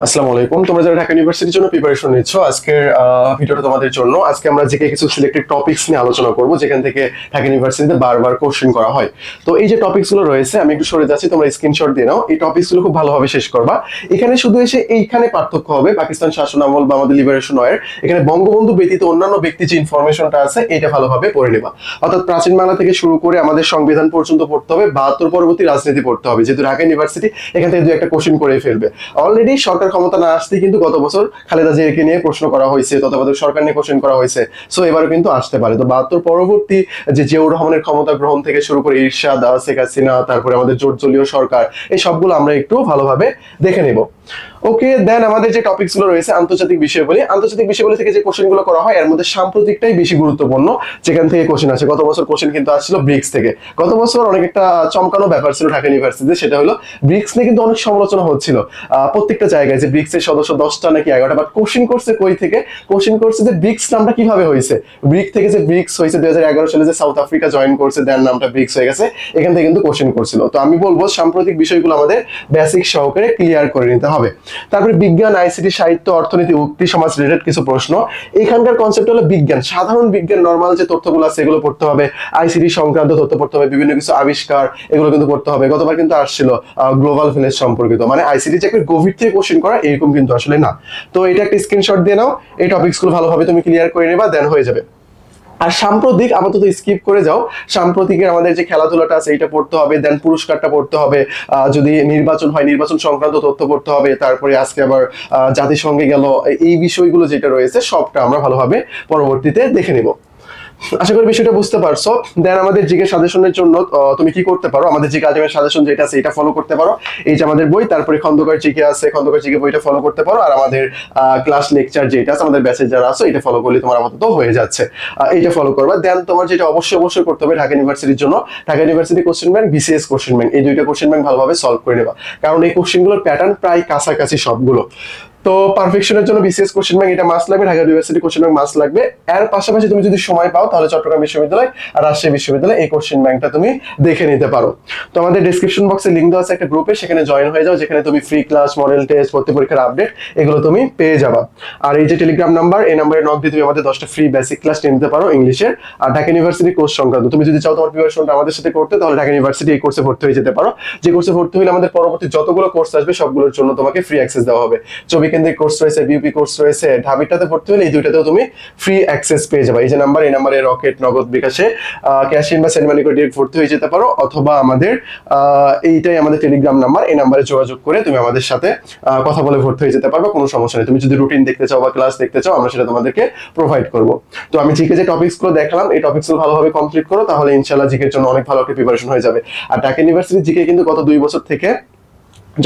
আসসালামু আলাইকুম। তোমরা যারা ঢাকা ইউনিভার্সিটির জন্য প্রিপারেশন নিচ্ছ, আজকের ভিডিওটা তোমাদের জন্য। আজকে আমরা জিকে কিছু সিলেক্টেড টপিকস নিয়ে আলোচনা করব, যেখান থেকে ঢাকা ইউনিভার্সিটিতে বারবার কোশ্চেন করা হয়। তো এই যে টপিকস গুলো রয়েছে, আমি একটু সরে যাচ্ছি, তোমরা স্ক্রিনশট দিয়ে নাও। এই টপিকস গুলো খুব ভালোভাবে শেষ করবা। এখানে শুধু এসে এইখানে পার্থক্য হবে পাকিস্তান শাসন আমল বা আমাদের লিবারেশন ওয়ার। এখানে বঙ্গবন্ধু ব্যতীত অন্যান্য ব্যক্তি যে ইনফরমেশনটা আছে এটা ভালোভাবে পড়ে নেবা। অর্থাৎ প্রাচীন বাংলা থেকে শুরু করে আমাদের সংবিধান পর্যন্ত পড়তে হবে, 72 পরবর্তী রাজনীতি পড়তে হবে, যেহেতু ঢাকা ইউনিভার্সিটি এখান থেকে দু একটা কোশ্চেন করে ফেলবে। অলরেডি সরকার ক্ষমতা না আসতে কিন্তু গত বছর খালেদা জিয়াকে নিয়ে প্রশ্ন করা হয়েছে, তত্ত্বাবধায়ক সরকার নিয়ে কোশ্চেন করা হয়েছে। সো এবারও কিন্তু আসতে পারে। তো 72 পরবর্তী যে জিয়াউর রহমানের ক্ষমতা গ্রহণ থেকে শুরু করে ইরশাদ, শেখ হাসিনা, তারপরে আমাদের জোট দলীয় সরকার, এই সবগুলো আমরা একটু ভালোভাবে দেখে নেব। ওকে, দেন আমাদের যে টপিকস গুলো রয়েছে আন্তর্জাতিক বিষয়াবলী। আন্তর্জাতিক বিষয়াবলী থেকে যে কোশ্চেন গুলো করা হয় এর মধ্যে সাম্প্রতিকটাই বেশি গুরুত্বপূর্ণ, যেখান থেকে কোশ্চেন আসে। গত বছর কোশ্চেন কিন্তু আসছিল ব্রিক্স থেকে। গত বছর অনেক একটা চমকানো ব্যাপার ছিল ঢাকা ইউনিভার্সিটিতে, সেটা হলো ব্রিক্স নিয়ে কিন্তু অনেক সমালোচনা হচ্ছিল প্রত্যেকটা জায়গায়, যে ব্রিক্স এর সদস্য 10টা নাকি 11টা। বাট কোশ্চেন করছে কই থেকে? কোশ্চেন করছে যে ব্রিক্স নামটা কিভাবে হয়েছে। ব্রিক্স থেকে যে ব্রিক্স হয়েছে 2011 সালে, যে সাউথ আফ্রিকা জয়েন করছে, দেন নামটা ব্রিক্স হয়ে গেছে। এখান থেকে কিন্তু কোশ্চেন করছিল। তো আমি বলবো সাম্প্রতিক বিষয়গুলো আমাদের বেসিক সহকারে ক্লিয়ার করে নিতে হবে। তারপরে বিজ্ঞান, আইসিটি, সাহিত্য, অর্থনীতি, উক্তি, সমাজ রিলেটেড কিছু প্রশ্ন। এখানকার কনসেপ্ট হলো বিজ্ঞান, সাধারণ বিজ্ঞান, নরমাল যে তথ্যগুলো আছে এগুলো পড়তে হবে। আইসিটি সংক্রান্ত তথ্য পড়তে হবে, বিভিন্ন কিছু আবিষ্কার, এগুলো কিন্তু পড়তে হবে। গতবার কিন্তু আসছিল গ্লোবাল ভিলেজ সম্পর্কিত, মানে আইসিটি যে গভীর থেকে কোশ্চেন করা এরকম কিন্তু আসলে না। তো এটা একটা স্ক্রিনশট দিয়ে নাও। এই টপিকস গুলো ভালোভাবে তুমি ক্লিয়ার করে নেবা, দেন হয়ে যাবে। আর সাম্প্রতিক আপাতত স্কিপ করে যাও। সাম্প্রতিকের আমাদের যে খেলাধুলাটা আছে এটা পড়তে হবে, দেন পুরস্কারটা পড়তে হবে। যদি নির্বাচন হয় নির্বাচন সংক্রান্ত তথ্য পড়তে হবে। তারপরে আজকে আবার জাতিসংঘে গেল, এই বিষয়গুলো যেটা রয়েছে সবটা আমরা ভালোভাবে পরবর্তীতে দেখে নিব। আশা করি বিষয়টা বুঝতে পারছো। দেন আমাদের জিকে সাজেশনের জন্য তুমি কি করতে পারো, আমাদের জিকে আজমের সাজেশন যেটা আছে এটা ফলো করতে পারো। এই যে আমাদের বই, তারপরে খন্দকার জিকে আছে, খন্দকার জিকে বইটা ফলো করতে পারো। আর আমাদের ক্লাস লেকচার যেটা আছে, আমাদের ব্যাচে যারা আছে এটা ফলো করলে তোমার আপাতত হয়ে যাচ্ছে। এইটা ফলো করবা। দেন তোমার যেটা অবশ্যই করতে হবে ঢাকা ইউনিভার্সিটির জন্য, Dhaka university question bank, BCS question bank, এই দুইটা কোশ্চেন ব্যাংক ভালোভাবে সলভ করে নেবা। কারণ এই কোশ্চেনগুলোর প্যাটার্ন প্রায় কাছাকাছি সবগুলো। তো পারফেকশনের জন্য বিসিএস কোশ্চেন ব্যাংক এটা মাস্ট লাগবে, Dhaka university question bank must লাগবে। এর পাশাপাশি তুমি যদি সময় পাও তাহলে চট্টগ্রাম বিশ্ববিদ্যালয় আর রাজশাহী বিশ্ববিদ্যালয় এই কোশ্চেন ব্যাংকটা তুমি দেখে নিতে পারো। তো আমাদের ডেসক্রিপশন বক্সে লিংক দেওয়া আছে একটা গ্রুপে, সেখানে জয়েন হয়ে যাও, যেখানে তুমি ফ্রি ক্লাস, মডেল টেস্ট, ভর্তি পরীক্ষার আপডেট এগুলো তুমি পেয়ে যাবা। আর এই যে টেলিগ্রাম নাম্বার, এই নাম্বারে নক দিয়ে তুমি আমাদের 10টা ফ্রি বেসিক ক্লাস নিয়ে নিতে পারো ইংলিশের আর ঢাকা ইউনিভার্সিটি কোর্স সংক্রান্ত। তুমি যদি চাও তোমার প্রিপারেশনটা আমাদের সাথে করতে, তাহলে ঢাকা ইউনিভার্সিটি এই কোর্সে ভর্তি হয়ে যেতে পারো। যে কোর্সে ভর্তি হলে আমাদের পরবর্তী যতগুলো কোর্স আসবে সবগুলোর জন্য তোমাকে ফ্রি অ্যাক্সেস দেওয়া হবে। ছবি কেন্দ্রিক কোর্স রয়েছে, বিউপি কোর্স রয়েছে, ঢাবিটাতে ভর্তি হলে এই দুইটাতেও তুমি ফ্রি অ্যাক্সেস পেয়ে যাবে। এই যে নাম্বার, এই নাম্বারে রকেট, নগদ, বিকাশে, ক্যাশ-ইন বা সেন্ড মানি করে ডিরেক্ট ভর্তি হয়ে যেতে পারো। অথবা আমাদের এইটাই আমাদের টেলিগ্রাম নাম্বার, এই নাম্বারে যোগাযোগ করে তুমি আমাদের সাথে কথা বলে ভর্তি হয়ে যেতে পারবে, কোনো সমস্যা নেই। তুমি যদি রুটিন দেখতে চাও বা ক্লাস দেখতে চাও, আমরা সেটা তোমাদেরকে প্রোভাইড করব। তো আমি জিকে যে টপিকস গুলো দেখালাম এই টপিকস গুলো ভালোভাবে কমপ্লিট করো, তাহলে ইনশাআল্লাহ জিকের জন্য অনেক ভালো একটা প্রিপারেশন হয়ে যাবে। আর ঢাকা ইউনিভার্সিটি জিকে কিন্তু গত 2 বছর থেকে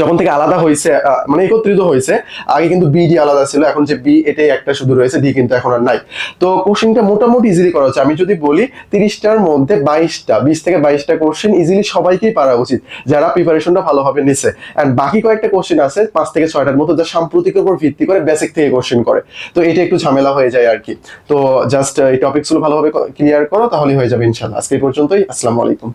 যখন থেকে আলাদা হয়েছে, মানে একত্রিত হয়েছে, আগে কিন্তু বিডি আলাদা ছিল, এখন যে বি এটাই একটা শুধু রয়েছে, ডি কিন্তু এখন আর নাই। তো কোশ্চেনটা মোটামুটি ইজিলি করা হচ্ছে। আমি যদি বলি 30টার মধ্যে 22টা, 20 থেকে 22টা কোশ্চেন ইজিলি সবাইকেই পারা উচিত যারা প্রিপারেশনটা ভালোভাবে নিছে। এন্ড বাকি কয়েকটা কোশ্চেন আছে 5 থেকে 6টার মতো, যা সাম্প্রতিকের উপর ভিত্তি করে বেসিক থেকে কোশ্চেন করে। তো এটা একটু ঝামেলা হয়ে যায় আর কি। তো জাস্ট এই টপিকসগুলো ভালোভাবে ক্লিয়ার করো, তাহলেই হয়ে যাবে ইনশাআল্লাহ। আজকে এই পর্যন্তই। আসসালামু আলাইকুম।